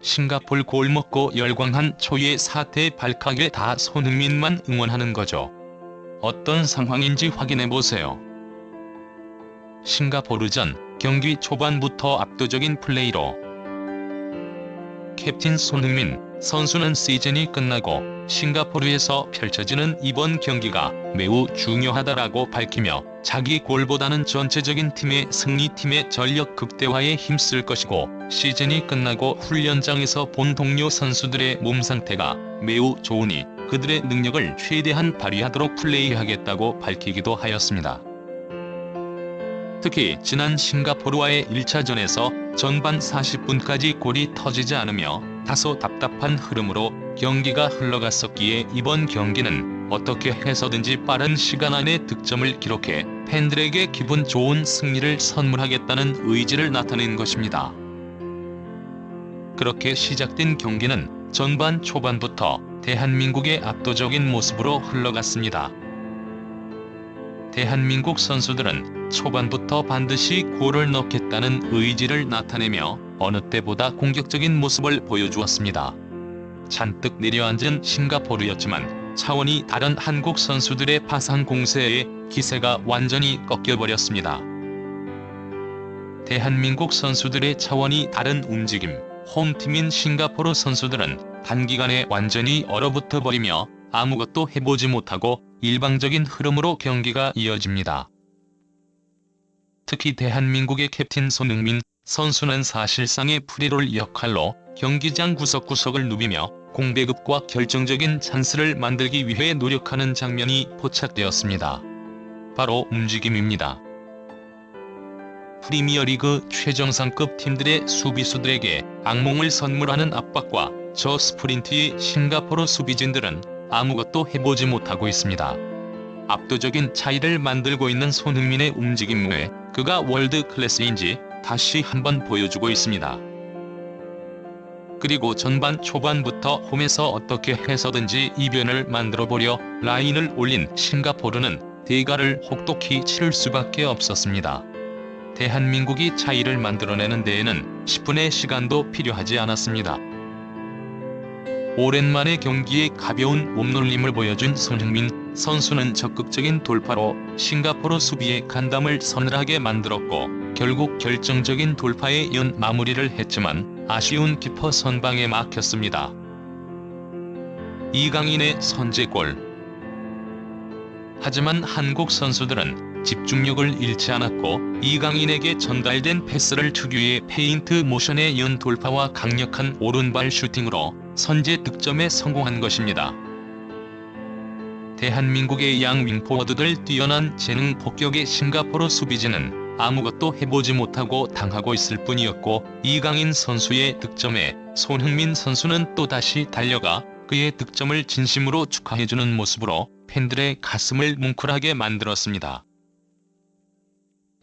싱가포르 골 먹고 열광한 초유의 사태의 발칵에 다 손흥민만 응원하는 거죠. 어떤 상황인지 확인해보세요. 싱가포르전 경기 초반부터 압도적인 플레이로 캡틴 손흥민 선수는 시즌이 끝나고 싱가포르에서 펼쳐지는 이번 경기가 매우 중요하다라고 밝히며 자기 골보다는 전체적인 팀의 승리팀의 전력 극대화에 힘쓸 것이고 시즌이 끝나고 훈련장에서 본 동료 선수들의 몸 상태가 매우 좋으니 그들의 능력을 최대한 발휘하도록 플레이하겠다고 밝히기도 하였습니다. 특히 지난 싱가포르와의 1차전에서 전반 40분까지 골이 터지지 않으며 다소 답답한 흐름으로 경기가 흘러갔었기에 이번 경기는 어떻게 해서든지 빠른 시간 안에 득점을 기록해 팬들에게 기분 좋은 승리를 선물하겠다는 의지를 나타낸 것입니다. 그렇게 시작된 경기는 전반 초반부터 대한민국의 압도적인 모습으로 흘러갔습니다. 대한민국 선수들은 초반부터 반드시 골을 넣겠다는 의지를 나타내며 어느 때보다 공격적인 모습을 보여주었습니다. 잔뜩 내려앉은 싱가포르였지만 차원이 다른 한국 선수들의 파상 공세에 기세가 완전히 꺾여버렸습니다. 대한민국 선수들의 차원이 다른 움직임, 홈팀인 싱가포르 선수들은 단기간에 완전히 얼어붙어 버리며 아무것도 해보지 못하고 일방적인 흐름으로 경기가 이어집니다. 특히 대한민국의 캡틴 손흥민 선수는 사실상의 프리롤 역할로 경기장 구석구석을 누비며 공배급과 결정적인 찬스를 만들기 위해 노력하는 장면이 포착되었습니다. 바로 움직임입니다. 프리미어리그 최정상급 팀들의 수비수들에게 악몽을 선물하는 압박과 저 스프린트의 싱가포르 수비진들은 아무것도 해보지 못하고 있습니다. 압도적인 차이를 만들고 있는 손흥민의 움직임 외에 그가 월드 클래스인지 다시 한번 보여주고 있습니다. 그리고 전반 초반부터 홈에서 어떻게 해서든지 이변을 만들어보려 라인을 올린 싱가포르는 대가를 혹독히 치를 수밖에 없었습니다. 대한민국이 차이를 만들어내는 데에는 10분의 시간도 필요하지 않았습니다. 오랜만에 경기에 가벼운 몸놀림을 보여준 손흥민 선수는 적극적인 돌파로 싱가포르 수비의 간담을 서늘하게 만들었고 결국 결정적인 돌파에 이은 마무리를 했지만 아쉬운 키퍼 선방에 막혔습니다. 이강인의 선제골. 하지만 한국 선수들은 집중력을 잃지 않았고 이강인에게 전달된 패스를 특유의 페인트 모션에 이은 돌파와 강력한 오른발 슈팅으로 선제 득점에 성공한 것입니다. 대한민국의 양 윙포워드들 뛰어난 재능 폭격의 싱가포르 수비진은 아무것도 해보지 못하고 당하고 있을 뿐이었고 이강인 선수의 득점에 손흥민 선수는 또다시 달려가 그의 득점을 진심으로 축하해주는 모습으로 팬들의 가슴을 뭉클하게 만들었습니다.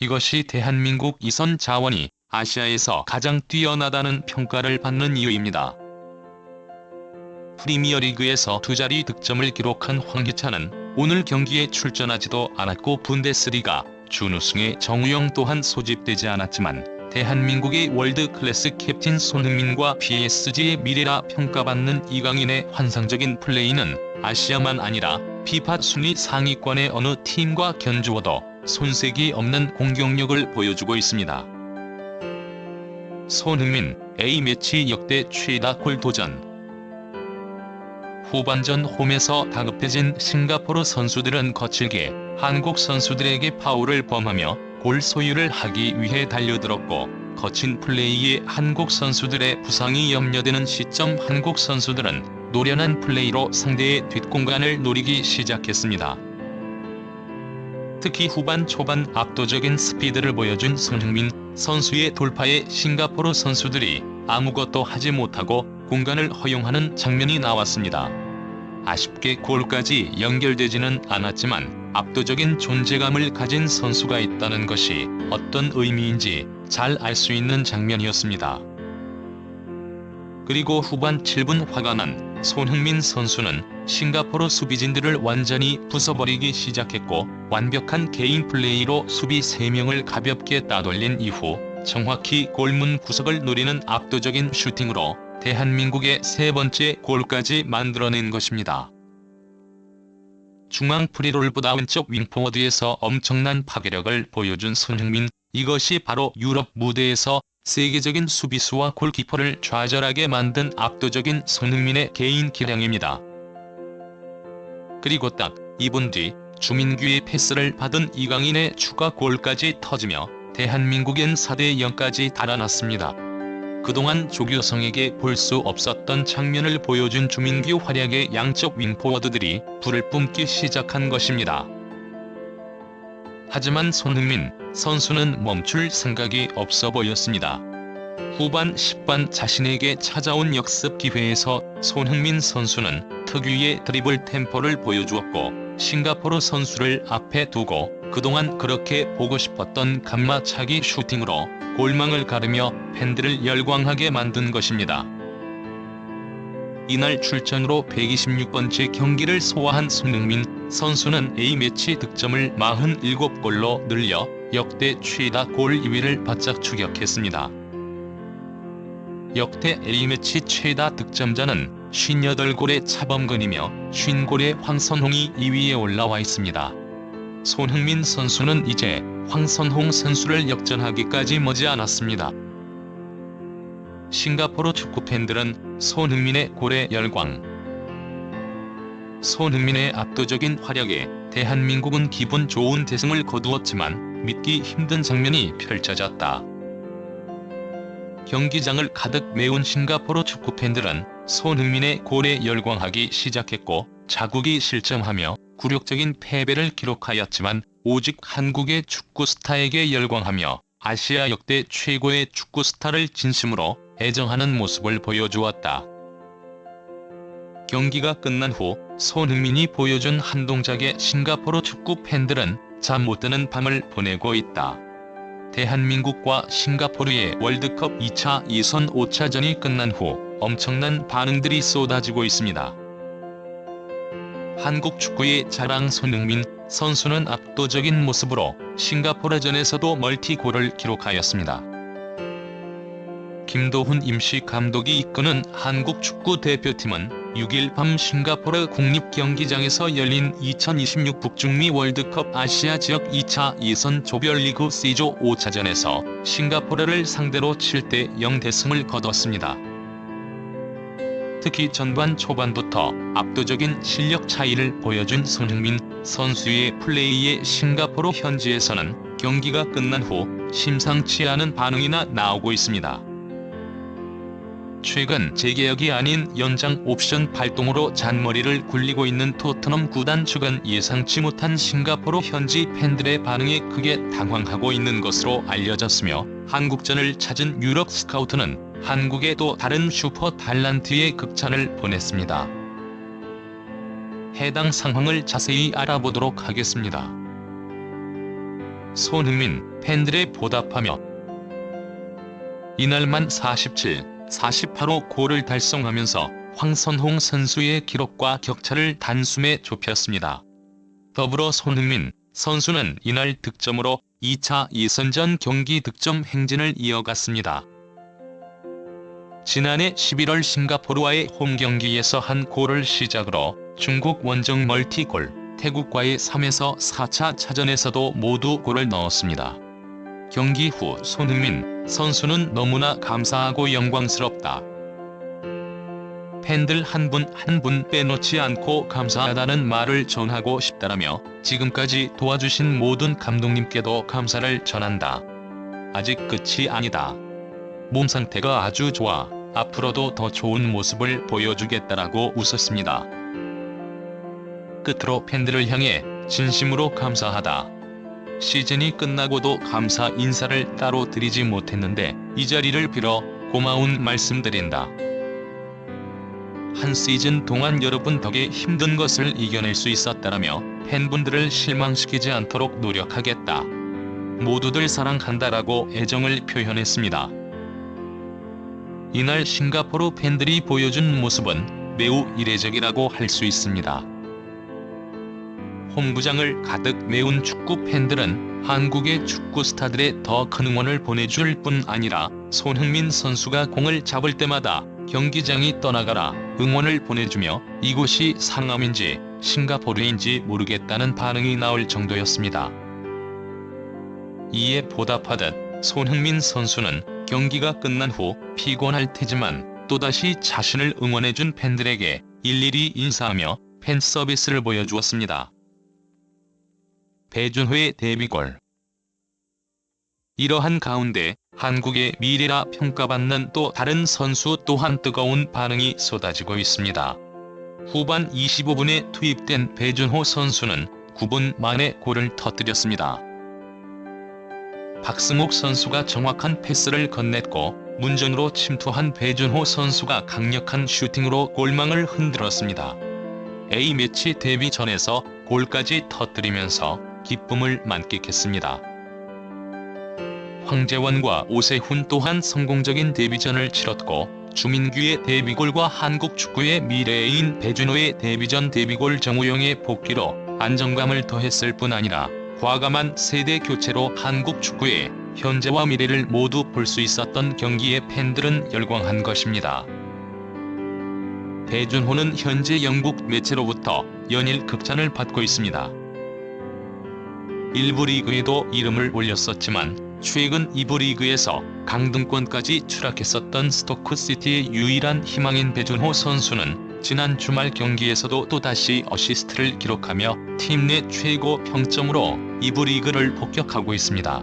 이것이 대한민국 이선 자원이 아시아에서 가장 뛰어나다는 평가를 받는 이유입니다. 프리미어리그에서 두 자리 득점을 기록한 황희찬은 오늘 경기에 출전하지도 않았고 분데스리가 준우승의 정우영 또한 소집되지 않았지만 대한민국의 월드클래스 캡틴 손흥민과 PSG의 미래라 평가받는 이강인의 환상적인 플레이는 아시아만 아니라 피파 순위 상위권의 어느 팀과 견주어도 손색이 없는 공격력을 보여주고 있습니다. 손흥민 A매치 역대 최다 골 도전. 후반전 홈에서 다급해진 싱가포르 선수들은 거칠게 한국 선수들에게 파울을 범하며 골 소유를 하기 위해 달려들었고 거친 플레이에 한국 선수들의 부상이 염려되는 시점 한국 선수들은 노련한 플레이로 상대의 뒷공간을 노리기 시작했습니다. 특히 후반 초반 압도적인 스피드를 보여준 손흥민 선수의 돌파에 싱가포르 선수들이 아무것도 하지 못하고 공간을 허용하는 장면이 나왔습니다. 아쉽게 골까지 연결되지는 않았지만 압도적인 존재감을 가진 선수가 있다는 것이 어떤 의미인지 잘 알 수 있는 장면이었습니다. 그리고 후반 7분 화가 난 손흥민 선수는 싱가포르 수비진들을 완전히 부숴버리기 시작했고 완벽한 개인 플레이로 수비 3명을 가볍게 따돌린 이후 정확히 골문 구석을 노리는 압도적인 슈팅으로 대한민국의 3번째 골까지 만들어낸 것입니다. 중앙 프리롤보다 왼쪽 윙포워드에서 엄청난 파괴력을 보여준 손흥민, 이것이 바로 유럽 무대에서 세계적인 수비수와 골키퍼를 좌절하게 만든 압도적인 손흥민의 개인 기량입니다. 그리고 딱 2분 뒤 주민규의 패스를 받은 이강인의 추가 골까지 터지며 대한민국엔 4대0까지 달아났습니다. 그동안 조규성에게 볼 수 없었던 장면을 보여준 주민규 활약에 양쪽 윙포워드들이 불을 뿜기 시작한 것입니다. 하지만 손흥민 선수는 멈출 생각이 없어 보였습니다. 후반 10반 자신에게 찾아온 역습 기회에서 손흥민 선수는 특유의 드리블 템포를 보여주었고 싱가포르 선수를 앞에 두고 그동안 그렇게 보고 싶었던 감마차기 슈팅으로 골망을 가르며 팬들을 열광하게 만든 것입니다. 이날 출전으로 126번째 경기를 소화한 손흥민 선수는 A매치 득점을 47골로 늘려 역대 최다 골 2위를 바짝 추격했습니다. 역대 A매치 최다 득점자는 58골의 차범근이며 50골의 황선홍이 2위에 올라와 있습니다. 손흥민 선수는 이제 황선홍 선수를 역전하기까지 머지않았습니다. 싱가포르 축구팬들은 손흥민의 골에 열광. 손흥민의 압도적인 활약에 대한민국은 기분 좋은 대승을 거두었지만 믿기 힘든 장면이 펼쳐졌다. 경기장을 가득 메운 싱가포르 축구팬들은 손흥민의 골에 열광하기 시작했고 자국이 실점하며 굴욕적인 패배를 기록하였지만 오직 한국의 축구 스타에게 열광하며 아시아 역대 최고의 축구 스타를 진심으로 애정하는 모습을 보여주었다. 경기가 끝난 후 손흥민이 보여준 한 동작에 싱가포르 축구 팬들은 잠 못 드는 밤을 보내고 있다. 대한민국과 싱가포르의 월드컵 2차 예선 5차전이 끝난 후 엄청난 반응들이 쏟아지고 있습니다. 한국 축구의 자랑 손흥민 선수는 압도적인 모습으로 싱가포르전에서도 멀티골을 기록하였습니다. 김도훈 임시 감독이 이끄는 한국 축구 대표팀은 6일 밤 싱가포르 국립경기장에서 열린 2026 북중미 월드컵 아시아 지역 2차 예선 조별리그 C조 5차전에서 싱가포르를 상대로 7대0 대승을 거뒀습니다. 특히 전반 초반부터 압도적인 실력 차이를 보여준 손흥민 선수의 플레이에 싱가포르 현지에서는 경기가 끝난 후 심상치 않은 반응이나 나오고 있습니다. 최근 재계약이 아닌 연장 옵션 발동으로 잔머리를 굴리고 있는 토트넘 구단 측은 예상치 못한 싱가포르 현지 팬들의 반응에 크게 당황하고 있는 것으로 알려졌으며 한국전을 찾은 유럽 스카우트는 한국에 또 다른 슈퍼 달란트의 극찬을 보냈습니다. 해당 상황을 자세히 알아보도록 하겠습니다. 손흥민 팬들의 보답하며 이날만 47, 48호 골을 달성하면서 황선홍 선수의 기록과 격차를 단숨에 좁혔습니다. 더불어 손흥민 선수는 이날 득점으로 2차 예선전 경기 득점 행진을 이어갔습니다. 지난해 11월 싱가포르와의 홈 경기에서 한 골을 시작으로 중국 원정 멀티골, 태국과의 3에서 4차 차전에서도 모두 골을 넣었습니다. 경기 후 손흥민 선수는 너무나 감사하고 영광스럽다. 팬들 한 분 한 분 빼놓지 않고 감사하다는 말을 전하고 싶다라며 지금까지 도와주신 모든 감독님께도 감사를 전한다. 아직 끝이 아니다. 몸 상태가 아주 좋아. 앞으로도 더 좋은 모습을 보여주겠다라고 웃었습니다. 끝으로 팬들을 향해 진심으로 감사하다. 시즌이 끝나고도 감사 인사를 따로 드리지 못했는데 이 자리를 빌어 고마운 말씀드린다. 한 시즌 동안 여러분 덕에 힘든 것을 이겨낼 수 있었다라며 팬분들을 실망시키지 않도록 노력하겠다. 모두들 사랑한다라고 애정을 표현했습니다. 이날 싱가포르 팬들이 보여준 모습은 매우 이례적이라고 할 수 있습니다. 홈구장을 가득 메운 축구 팬들은 한국의 축구 스타들의 더 큰 응원을 보내줄 뿐 아니라 손흥민 선수가 공을 잡을 때마다 경기장이 떠나가라 응원을 보내주며 이곳이 상암인지 싱가포르인지 모르겠다는 반응이 나올 정도였습니다. 이에 보답하듯 손흥민 선수는 경기가 끝난 후 피곤할 테지만 또다시 자신을 응원해준 팬들에게 일일이 인사하며 팬 서비스를 보여주었습니다. 배준호의 데뷔골. 이러한 가운데 한국의 미래라 평가받는 또 다른 선수 또한 뜨거운 반응이 쏟아지고 있습니다. 후반 25분에 투입된 배준호 선수는 9분 만에 골을 터뜨렸습니다. 박승욱 선수가 정확한 패스를 건넸고 문전으로 침투한 배준호 선수가 강력한 슈팅으로 골망을 흔들었습니다. A매치 데뷔전에서 골까지 터뜨리면서 기쁨을 만끽했습니다. 황재원과 오세훈 또한 성공적인 데뷔전을 치렀고 주민규의 데뷔골과 한국 축구의 미래인 배준호의 데뷔전 데뷔골 정우영의 복귀로 안정감을 더했을 뿐 아니라 과감한 세대 교체로 한국 축구의 현재와 미래를 모두 볼 수 있었던 경기에 팬들은 열광한 것입니다. 배준호는 현재 영국 매체로부터 연일 극찬을 받고 있습니다. 일부 리그에도 이름을 올렸었지만 최근 2부 리그에서 강등권까지 추락했었던 스토크시티의 유일한 희망인 배준호 선수는 지난 주말 경기에서도 또다시 어시스트를 기록하며 팀 내 최고 평점으로 2부 리그를 폭격하고 있습니다.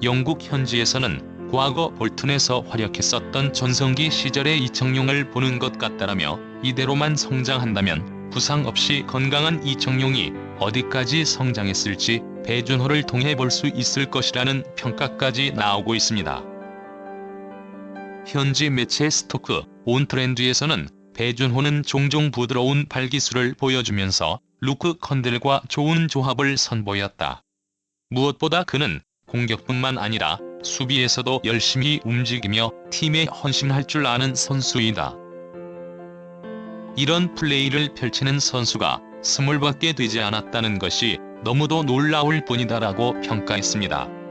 영국 현지에서는 과거 볼튼에서 활약했었던 전성기 시절의 이청용을 보는 것 같다라며 이대로만 성장한다면 부상 없이 건강한 이청용이 어디까지 성장했을지 배준호를 통해 볼 수 있을 것이라는 평가까지 나오고 있습니다. 현지 매체 스토크 온트렌드에서는 배준호는 종종 부드러운 발기술을 보여주면서 루크 컨델과 좋은 조합을 선보였다. 무엇보다 그는 공격뿐만 아니라 수비에서도 열심히 움직이며 팀에 헌신할 줄 아는 선수이다. 이런 플레이를 펼치는 선수가 20밖에 되지 않았다는 것이 너무도 놀라울 뿐이다라고 평가했습니다.